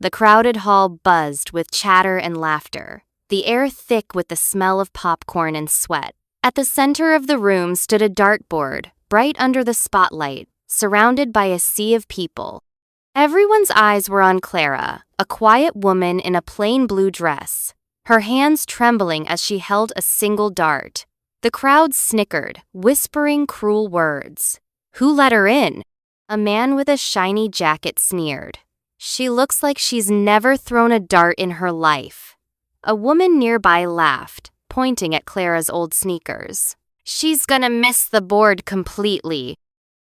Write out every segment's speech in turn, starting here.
The crowded hall buzzed with chatter and laughter, the air thick with the smell of popcorn and sweat. At the center of the room stood a dartboard, bright under the spotlight, surrounded by a sea of people. Everyone's eyes were on Clara, a quiet woman in a plain blue dress, her hands trembling as she held a single dart. The crowd snickered, whispering cruel words. "Who let her in?" A man with a shiny jacket sneered. "She looks like she's never thrown a dart in her life." A woman nearby laughed, pointing at Clara's old sneakers. "She's gonna miss the board completely."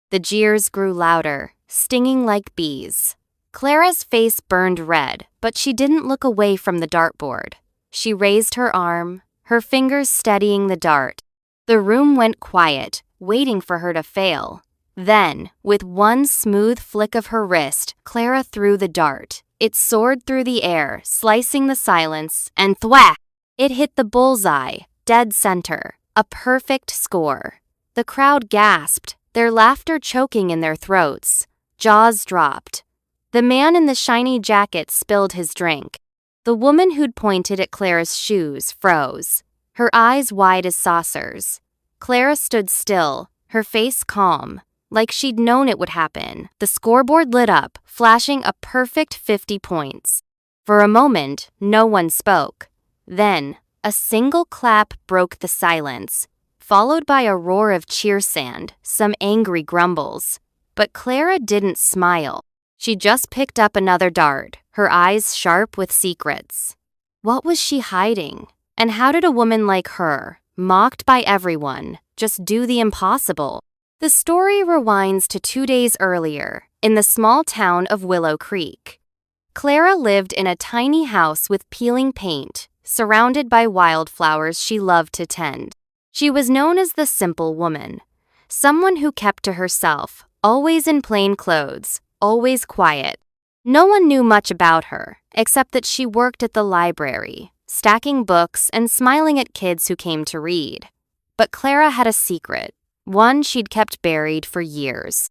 The jeers grew louder, stinging like bees. Clara's face burned red, but she didn't look away from the dartboard. She raised her arm, her fingers steadying the dart. The room went quiet, waiting for her to fail. Then, with one smooth flick of her wrist, Clara threw the dart. It soared through the air, slicing the silence, and thwack! It hit the bullseye, dead center. A perfect score. The crowd gasped, their laughter choking in their throats. Jaws dropped. The man in the shiny jacket spilled his drink. The woman who'd pointed at Clara's shoes froze, her eyes wide as saucers. Clara stood still, her face calm, like she'd known it would happen. The scoreboard lit up, flashing a perfect 50 points. For a moment, no one spoke. Then, a single clap broke the silence, followed by a roar of cheer sand, some angry grumbles. But Clara didn't smile. She just picked up another dart, her eyes sharp with secrets. What was she hiding? And how did a woman like her, mocked by everyone, just do the impossible? The story rewinds to 2 days earlier, in the small town of Willow Creek. Clara lived in a tiny house with peeling paint, surrounded by wildflowers she loved to tend. She was known as the simple woman, someone who kept to herself, always in plain clothes, always quiet. No one knew much about her, except that she worked at the library, stacking books and smiling at kids who came to read. But Clara had a secret, one she'd kept buried for years.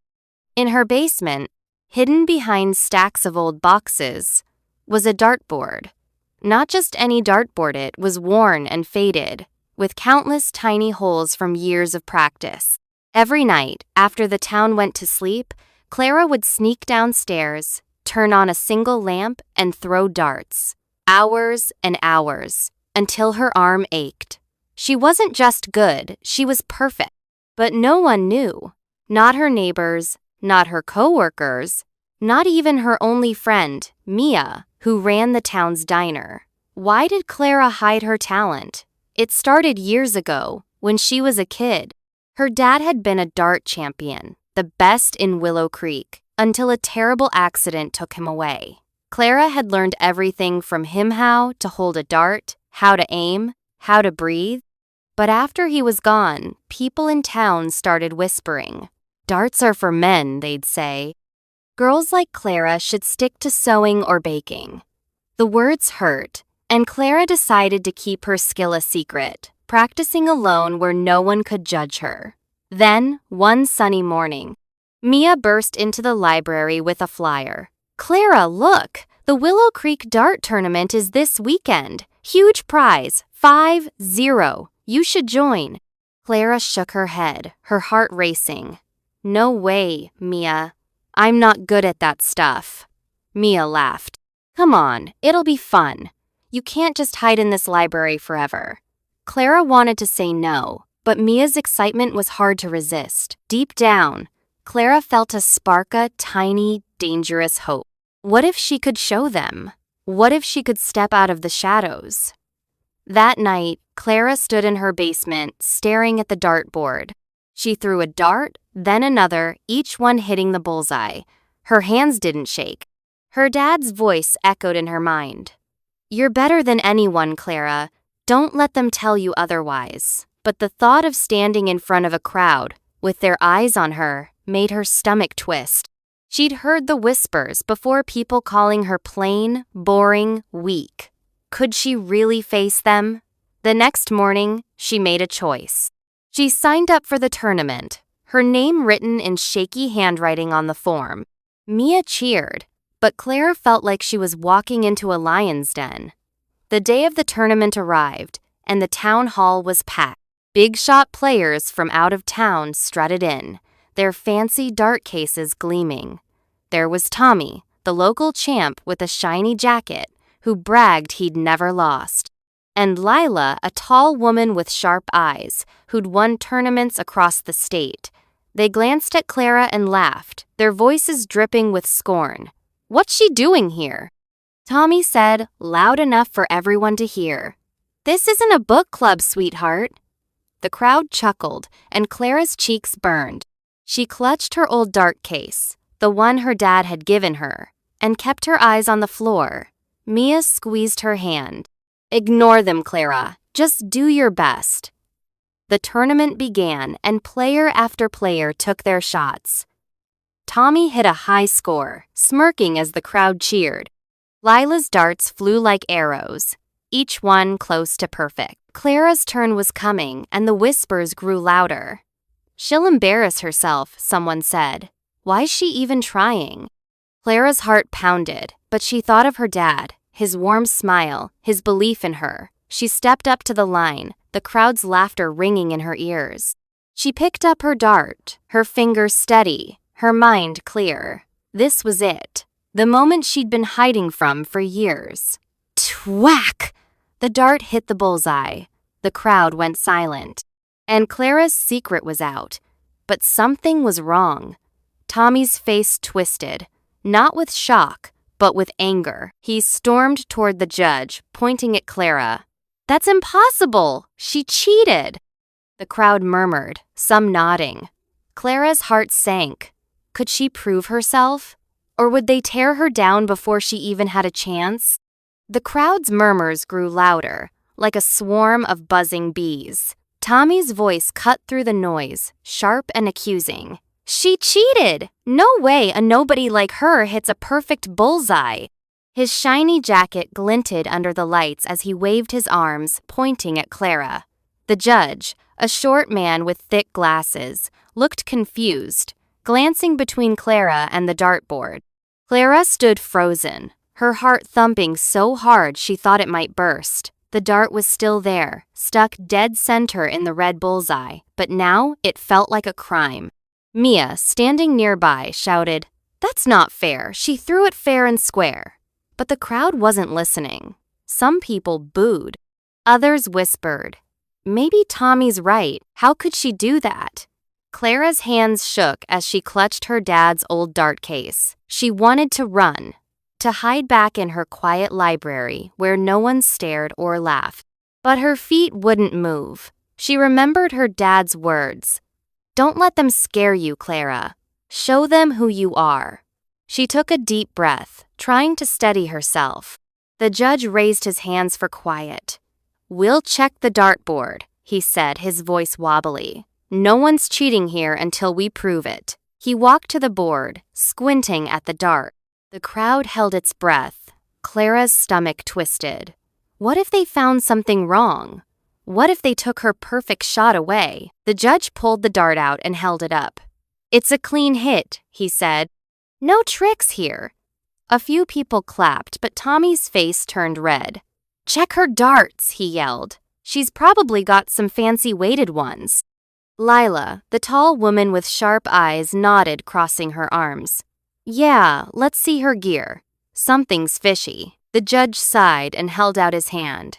In her basement, hidden behind stacks of old boxes, was a dartboard. Not just any dartboard, it was worn and faded, with countless tiny holes from years of practice. Every night, after the town went to sleep, Clara would sneak downstairs, turn on a single lamp, and throw darts. Hours and hours, until her arm ached. She wasn't just good, she was perfect. But no one knew. Not her neighbors, not her coworkers, not even her only friend, Mia, who ran the town's diner. Why did Clara hide her talent? It started years ago, when she was a kid. Her dad had been a dart champion, the best in Willow Creek, until a terrible accident took him away. Clara had learned everything from him how to hold a dart, how to aim, how to breathe. But after he was gone, people in town started whispering. Darts are for men, they'd say. Girls like Clara should stick to sewing or baking. The words hurt, and Clara decided to keep her skill a secret, practicing alone where no one could judge her. Then, one sunny morning, Mia burst into the library with a flyer. "Clara, look! The Willow Creek Dart Tournament is this weekend. Huge prize, 5-0. You should join." Clara shook her head, her heart racing. "No way, Mia. I'm not good at that stuff." Mia laughed. "Come on, it'll be fun. You can't just hide in this library forever." Clara wanted to say no, but Mia's excitement was hard to resist. Deep down, Clara felt a spark of tiny, dangerous hope. What if she could show them? What if she could step out of the shadows? That night, Clara stood in her basement, staring at the dartboard. She threw a dart, then another, each one hitting the bullseye. Her hands didn't shake. Her dad's voice echoed in her mind. "You're better than anyone, Clara. Don't let them tell you otherwise." But the thought of standing in front of a crowd, with their eyes on her, made her stomach twist. She'd heard the whispers before, people calling her plain, boring, weak. Could she really face them? The next morning, she made a choice. She signed up for the tournament, her name written in shaky handwriting on the form. Mia cheered, but Clara felt like she was walking into a lion's den. The day of the tournament arrived, and the town hall was packed. Big-shot players from out of town strutted in, their fancy dart cases gleaming. There was Tommy, the local champ with a shiny jacket, who bragged he'd never lost. And Lila, a tall woman with sharp eyes, who'd won tournaments across the state. They glanced at Clara and laughed, their voices dripping with scorn. "What's she doing here?" Tommy said, loud enough for everyone to hear. "This isn't a book club, sweetheart." The crowd chuckled, and Clara's cheeks burned. She clutched her old dart case, the one her dad had given her, and kept her eyes on the floor. Mia squeezed her hand. "Ignore them, Clara. Just do your best." The tournament began, and player after player took their shots. Tommy hit a high score, smirking as the crowd cheered. Lila's darts flew like arrows, each one close to perfect. Clara's turn was coming, and the whispers grew louder. "She'll embarrass herself," someone said. "Why's she even trying?" Clara's heart pounded, but she thought of her dad, his warm smile, his belief in her. She stepped up to the line, the crowd's laughter ringing in her ears. She picked up her dart, her fingers steady, her mind clear. This was it, the moment she'd been hiding from for years. Twack! The dart hit the bullseye. The crowd went silent. And Clara's secret was out. But something was wrong. Tommy's face twisted, not with shock, but with anger. He stormed toward the judge, pointing at Clara. "That's impossible! She cheated!" The crowd murmured, some nodding. Clara's heart sank. Could she prove herself? Or would they tear her down before she even had a chance? The crowd's murmurs grew louder, like a swarm of buzzing bees. Tommy's voice cut through the noise, sharp and accusing. "She cheated! No way a nobody like her hits a perfect bullseye!" His shiny jacket glinted under the lights as he waved his arms, pointing at Clara. The judge, a short man with thick glasses, looked confused, glancing between Clara and the dartboard. Clara stood frozen, her heart thumping so hard she thought it might burst. The dart was still there, stuck dead center in the red bullseye, but now it felt like a crime. Mia, standing nearby, shouted, "That's not fair. She threw it fair and square." But the crowd wasn't listening. Some people booed. Others whispered, "Maybe Tommy's right. How could she do that?" Clara's hands shook as she clutched her dad's old dart case. She wanted to run, to hide back in her quiet library where no one stared or laughed. But her feet wouldn't move. She remembered her dad's words. "Don't let them scare you, Clara. Show them who you are." She took a deep breath, trying to steady herself. The judge raised his hands for quiet. "We'll check the dartboard," he said, his voice wobbly. "No one's cheating here until we prove it." He walked to the board, squinting at the dart. The crowd held its breath. Clara's stomach twisted. What if they found something wrong? What if they took her perfect shot away? The judge pulled the dart out and held it up. "It's a clean hit," he said. "No tricks here." A few people clapped, but Tommy's face turned red. "Check her darts," he yelled. "She's probably got some fancy weighted ones." Lila, the tall woman with sharp eyes, nodded, crossing her arms. "Yeah, let's see her gear. Something's fishy." The judge sighed and held out his hand.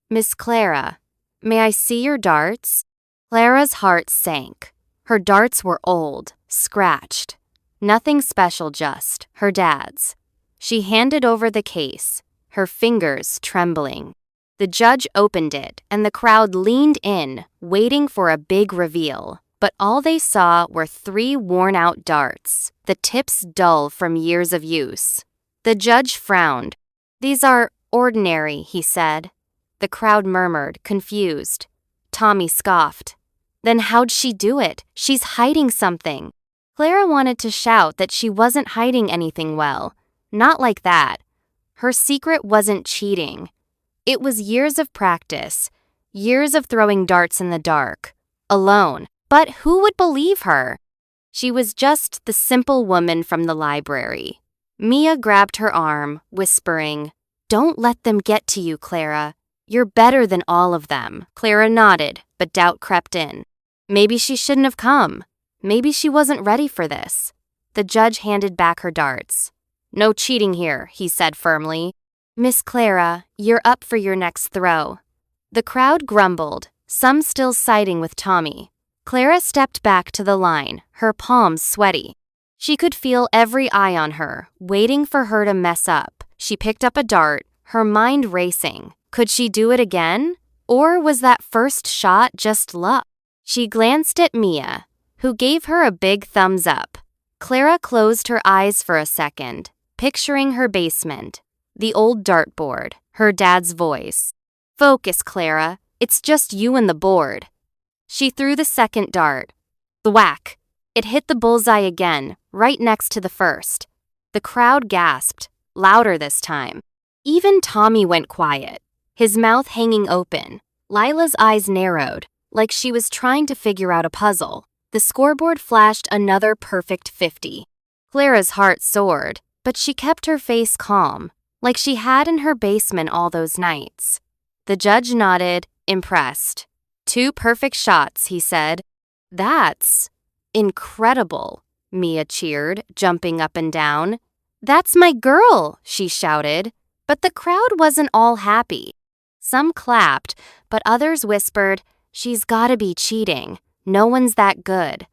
"Miss Clara, may I see your darts?" Clara's heart sank. Her darts were old, scratched. Nothing special, just her dad's. She handed over the case, her fingers trembling. The judge opened it, and the crowd leaned in, waiting for a big reveal. But all they saw were 3 worn-out darts, the tips dull from years of use. The judge frowned. "These are ordinary," he said. The crowd murmured, confused. Tommy scoffed. "Then how'd she do it? She's hiding something." Clara wanted to shout that she wasn't hiding anything well. Not like that. Her secret wasn't cheating. It was years of practice, years of throwing darts in the dark, alone. But who would believe her? She was just the simple woman from the library. Mia grabbed her arm, whispering, "Don't let them get to you, Clara. You're better than all of them." Clara nodded, but doubt crept in. Maybe she shouldn't have come. Maybe she wasn't ready for this. The judge handed back her darts. "No cheating here," he said firmly. "Miss Clara, you're up for your next throw." The crowd grumbled, some still siding with Tommy. Clara stepped back to the line, her palms sweaty. She could feel every eye on her, waiting for her to mess up. She picked up a dart, her mind racing. Could she do it again? Or was that first shot just luck? She glanced at Mia, who gave her a big thumbs up. Clara closed her eyes for a second, picturing her basement, the old dartboard, her dad's voice. "Focus, Clara. It's just you and the board." She threw the second dart. Thwack! It hit the bullseye again, right next to the first. The crowd gasped, louder this time. Even Tommy went quiet, his mouth hanging open. Lila's eyes narrowed, like she was trying to figure out a puzzle. The scoreboard flashed another perfect 50. Clara's heart soared, but she kept her face calm, like she had in her basement all those nights. The judge nodded, impressed. "2 perfect shots," he said. "That's incredible," Mia cheered, jumping up and down. "That's my girl," she shouted. But the crowd wasn't all happy. Some clapped, but others whispered, "She's gotta be cheating. No one's that good."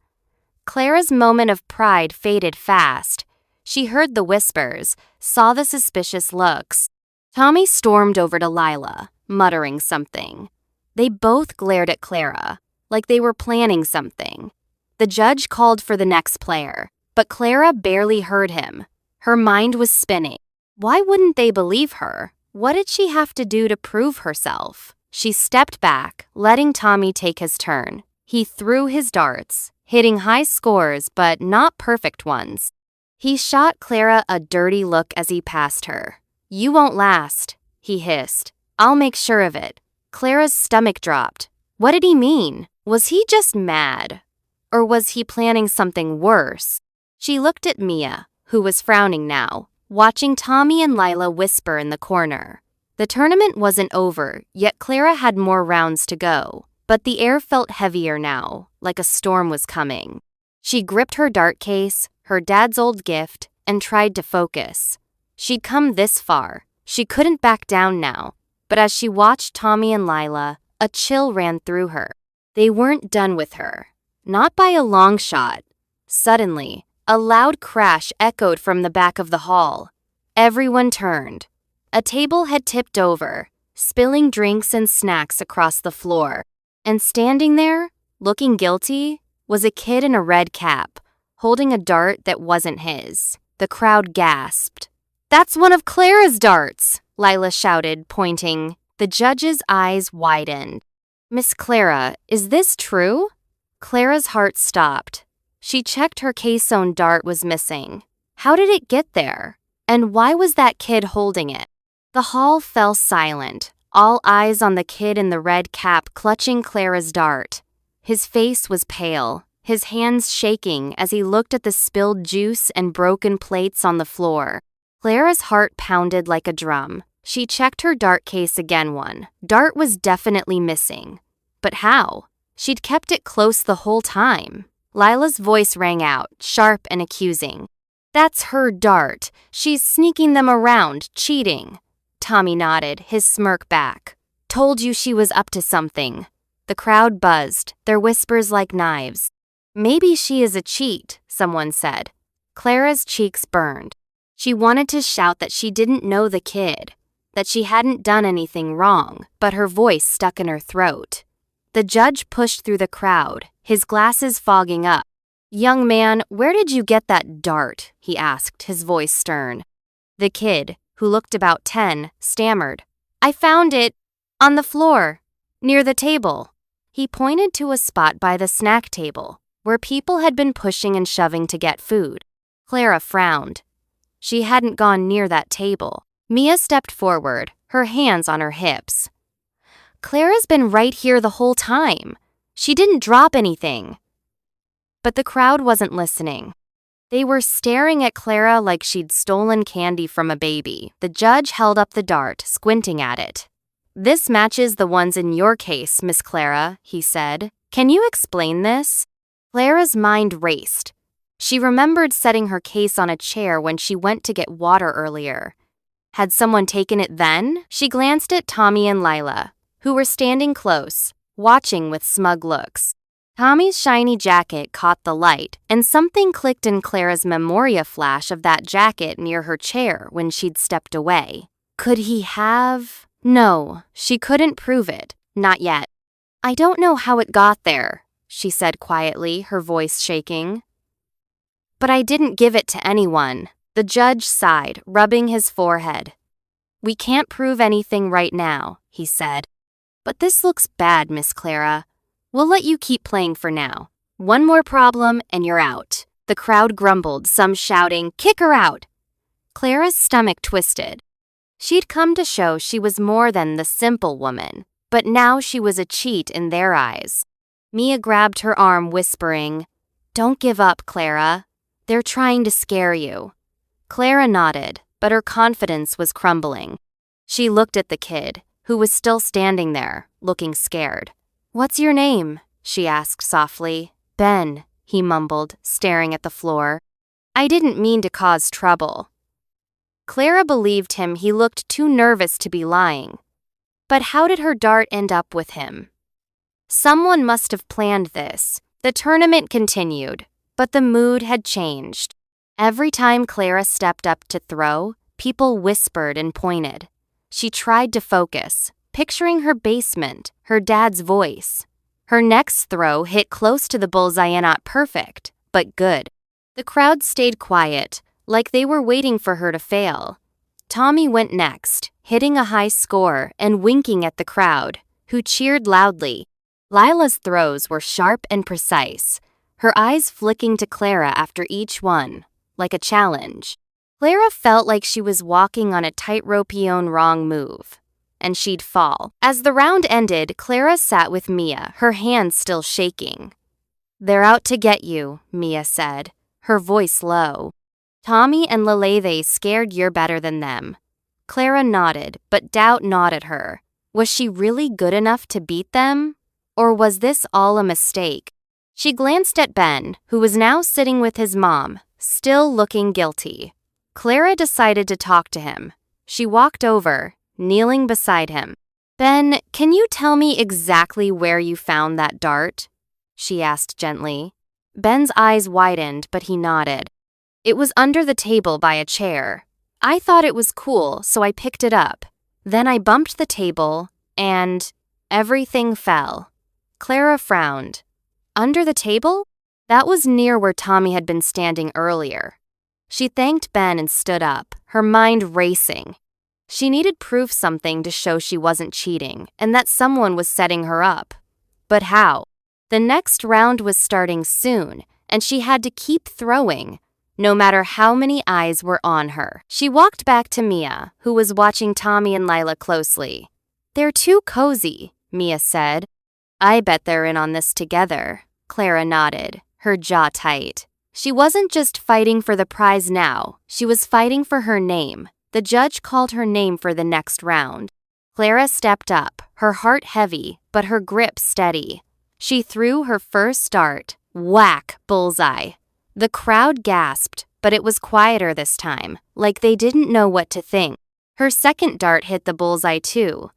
Clara's moment of pride faded fast. She heard the whispers, saw the suspicious looks. Tommy stormed over to Lila, muttering something. They both glared at Clara, like they were planning something. The judge called for the next player, but Clara barely heard him. Her mind was spinning. Why wouldn't they believe her? What did she have to do to prove herself? She stepped back, letting Tommy take his turn. He threw his darts, hitting high scores but not perfect ones. He shot Clara a dirty look as he passed her. "You won't last," he hissed. "I'll make sure of it." Clara's stomach dropped. What did he mean? Was he just mad? Or was he planning something worse? She looked at Mia, who was frowning now, watching Tommy and Lila whisper in the corner. The tournament wasn't over, yet Clara had more rounds to go. But the air felt heavier now, like a storm was coming. She gripped her dart case, her dad's old gift, and tried to focus. She'd come this far. She couldn't back down now. But as she watched Tommy and Lila, a chill ran through her. They weren't done with her. Not by a long shot. Suddenly, a loud crash echoed from the back of the hall. Everyone turned. A table had tipped over, spilling drinks and snacks across the floor. And standing there, looking guilty, was a kid in a red cap, holding a dart that wasn't his. The crowd gasped. "That's one of Clara's darts!" Lila shouted, pointing. The judge's eyes widened. "Miss Clara, is this true?" Clara's heart stopped. She checked her case-owned dart was missing. How did it get there? And why was that kid holding it? The hall fell silent, all eyes on the kid in the red cap clutching Clara's dart. His face was pale, his hands shaking as he looked at the spilled juice and broken plates on the floor. Clara's heart pounded like a drum. She checked her dart case again. One dart was definitely missing. But how? She'd kept it close the whole time. Lila's voice rang out, sharp and accusing. "That's her dart. She's sneaking them around, cheating." Tommy nodded, his smirk back. "Told you she was up to something." The crowd buzzed, their whispers like knives. "Maybe she is a cheat," someone said. Clara's cheeks burned. She wanted to shout that she didn't know the kid, that she hadn't done anything wrong, but her voice stuck in her throat. The judge pushed through the crowd, his glasses fogging up. "Young man, where did you get that dart?" he asked, his voice stern. The kid, who looked about 10, stammered. "I found it on the floor, near the table." He pointed to a spot by the snack table, where people had been pushing and shoving to get food. Clara frowned. She hadn't gone near that table. Mia stepped forward, her hands on her hips. "Clara's been right here the whole time. She didn't drop anything." But the crowd wasn't listening. They were staring at Clara like she'd stolen candy from a baby. The judge held up the dart, squinting at it. "This matches the ones in your case, Miss Clara," he said. "Can you explain this?" Clara's mind raced. She remembered setting her case on a chair when she went to get water earlier. Had someone taken it then? She glanced at Tommy and Lila, who were standing close, watching with smug looks. Tommy's shiny jacket caught the light, and something clicked in Clara's memoria flash of that jacket near her chair when she'd stepped away. Could he have? No, she couldn't prove it. Not yet. "I don't know how it got there," she said quietly, her voice shaking. "But I didn't give it to anyone." The judge sighed, rubbing his forehead. "We can't prove anything right now," he said. "But this looks bad, Miss Clara. We'll let you keep playing for now. One more problem and you're out." The crowd grumbled, some shouting, "Kick her out!" Clara's stomach twisted. She'd come to show she was more than the simple woman, but now she was a cheat in their eyes. Mia grabbed her arm, whispering, "Don't give up, Clara. They're trying to scare you." Clara nodded, but her confidence was crumbling. She looked at the kid, who was still standing there, looking scared. "What's your name?" she asked softly. "Ben," he mumbled, staring at the floor. "I didn't mean to cause trouble." Clara believed him. He looked too nervous to be lying. But how did her dart end up with him? Someone must have planned this. The tournament continued, but the mood had changed. Every time Clara stepped up to throw, people whispered and pointed. She tried to focus, picturing her basement, her dad's voice. Her next throw hit close to the bullseye and not perfect, but good. The crowd stayed quiet, like they were waiting for her to fail. Tommy went next, hitting a high score and winking at the crowd, who cheered loudly. Lila's throws were sharp and precise, her eyes flicking to Clara after each one, like a challenge. Clara felt like she was walking on a tightrope-y-own wrong move, and she'd fall. As the round ended, Clara sat with Mia, her hands still shaking. "They're out to get you," Mia said, her voice low. "Tommy and Lilith scared you're better than them." Clara nodded, but doubt gnawed at her. Was she really good enough to beat them? Or was this all a mistake? She glanced at Ben, who was now sitting with his mom, still looking guilty. Clara decided to talk to him. She walked over, kneeling beside him. "Ben, can you tell me exactly where you found that dart?" she asked gently. Ben's eyes widened, but he nodded. "It was under the table by a chair. I thought it was cool, so I picked it up. Then I bumped the table, and everything fell." Clara frowned. Under the table? That was near where Tommy had been standing earlier. She thanked Ben and stood up, her mind racing. She needed proof, something to show she wasn't cheating and that someone was setting her up. But how? The next round was starting soon, and she had to keep throwing, no matter how many eyes were on her. She walked back to Mia, who was watching Tommy and Lila closely. "They're too cozy," Mia said. "I bet they're in on this together." Clara nodded, her jaw tight. She wasn't just fighting for the prize now, she was fighting for her name. The judge called her name for the next round. Clara stepped up, her heart heavy, but her grip steady. She threw her first dart. Whack! Bullseye. The crowd gasped, but it was quieter this time, like they didn't know what to think. Her second dart hit the bullseye too.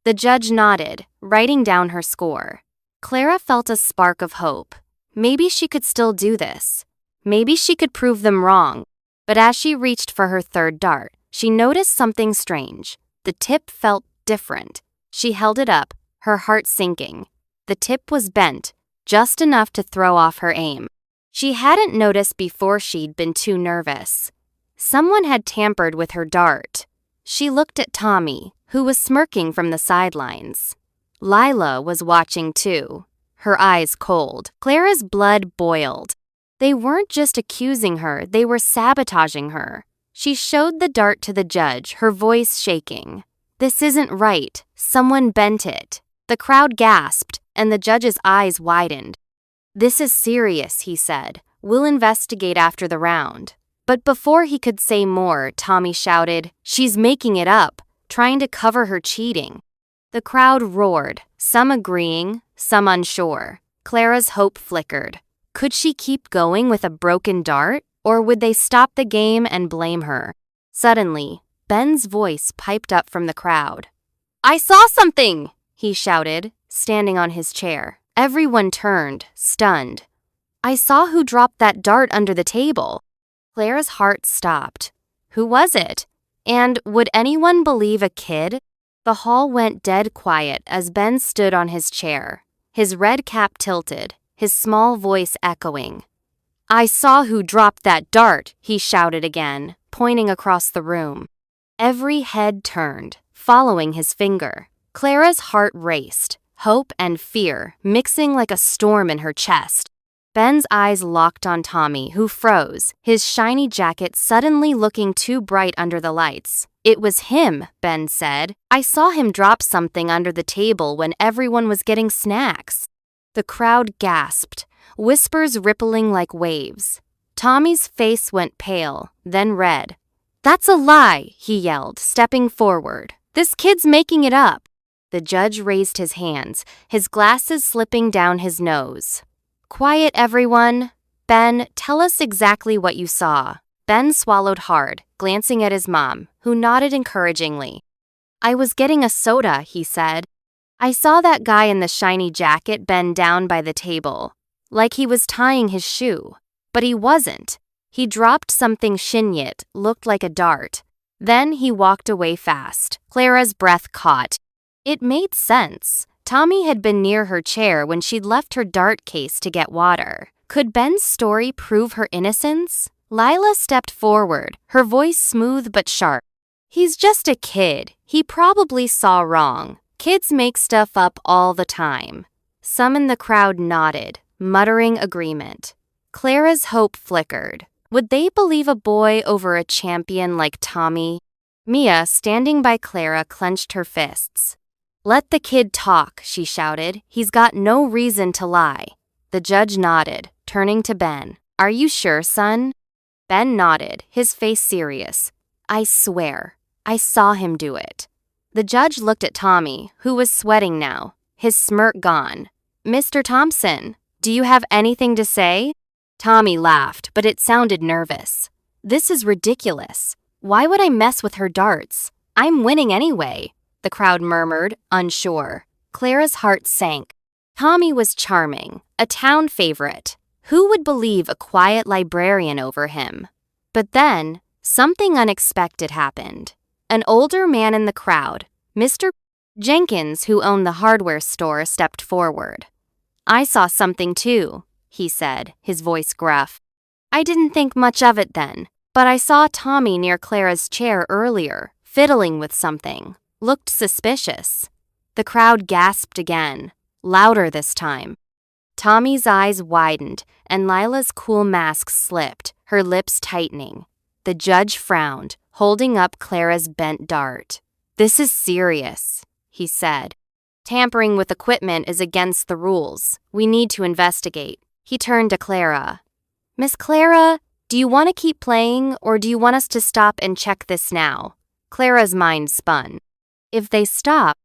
The judge nodded, writing down her score. Clara felt a spark of hope. Maybe she could still do this. Maybe she could prove them wrong. But as she reached for her third dart, she noticed something strange. The tip felt different. She held it up, her heart sinking. The tip was bent, just enough to throw off her aim. She hadn't noticed before, she'd been too nervous. Someone had tampered with her dart. She looked at Tommy, who was smirking from the sidelines. Lila was watching too, her eyes cold. Clara's blood boiled. They weren't just accusing her, they were sabotaging her. She showed the dart to the judge, her voice shaking. "This isn't right. Someone bent it." The crowd gasped, and the judge's eyes widened. "This is serious," he said. We'll investigate after the round. But before he could say more, Tommy shouted, "She's making it up, trying to cover her cheating." The crowd roared, some agreeing, some unsure. Clara's hope flickered. Could she keep going with a broken dart, or would they stop the game and blame her? Suddenly, Ben's voice piped up from the crowd. "I saw something!" he shouted, standing on his chair. Everyone turned, stunned. "I saw who dropped that dart under the table." Clara's heart stopped. Who was it? And would anyone believe a kid? The hall went dead quiet as Ben stood on his chair, his red cap tilted, his small voice echoing. "I saw who dropped that dart," he shouted again, pointing across the room. Every head turned, following his finger. Clara's heart raced, hope and fear mixing like a storm in her chest. Ben's eyes locked on Tommy, who froze, his shiny jacket suddenly looking too bright under the lights. "It was him," Ben said. "I saw him drop something under the table when everyone was getting snacks." The crowd gasped, whispers rippling like waves. Tommy's face went pale, then red. "That's a lie," he yelled, stepping forward. "This kid's making it up." The judge raised his hands, his glasses slipping down his nose. "Quiet, everyone. Ben, tell us exactly what you saw." Ben swallowed hard, glancing at his mom, who nodded encouragingly. "I was getting a soda," he said. "I saw that guy in the shiny jacket bend down by the table, like he was tying his shoe. But he wasn't. He dropped something Shinyit, looked like a dart. Then he walked away fast." Clara's breath caught. It made sense. Tommy had been near her chair when she'd left her dart case to get water. Could Ben's story prove her innocence? Lila stepped forward, her voice smooth but sharp. "He's just a kid. He probably saw wrong. Kids make stuff up all the time." Some in the crowd nodded, muttering agreement. Clara's hope flickered. Would they believe a boy over a champion like Tommy? Mia, standing by Clara, clenched her fists. "Let the kid talk," she shouted. "He's got no reason to lie." The judge nodded, turning to Ben. "Are you sure, son?" Ben nodded, his face serious. "I swear, I saw him do it." The judge looked at Tommy, who was sweating now, his smirk gone. "Mr. Thompson, do you have anything to say?" Tommy laughed, but it sounded nervous. "This is ridiculous. Why would I mess with her darts? I'm winning anyway," the crowd murmured, unsure. Clara's heart sank. Tommy was charming, a town favorite. Who would believe a quiet librarian over him? But then, something unexpected happened. An older man in the crowd, Mr. Jenkins, who owned the hardware store, stepped forward. "I saw something too," he said, his voice gruff. "I didn't think much of it then, but I saw Tommy near Clara's chair earlier, fiddling with something. Looked suspicious." The crowd gasped again, louder this time. Tommy's eyes widened, and Lila's cool mask slipped, her lips tightening. The judge frowned, holding up Clara's bent dart. "This is serious," he said. "Tampering with equipment is against the rules. We need to investigate." He turned to Clara. "Miss Clara, do you want to keep playing, or do you want us to stop and check this now?" Clara's mind spun. If they stop,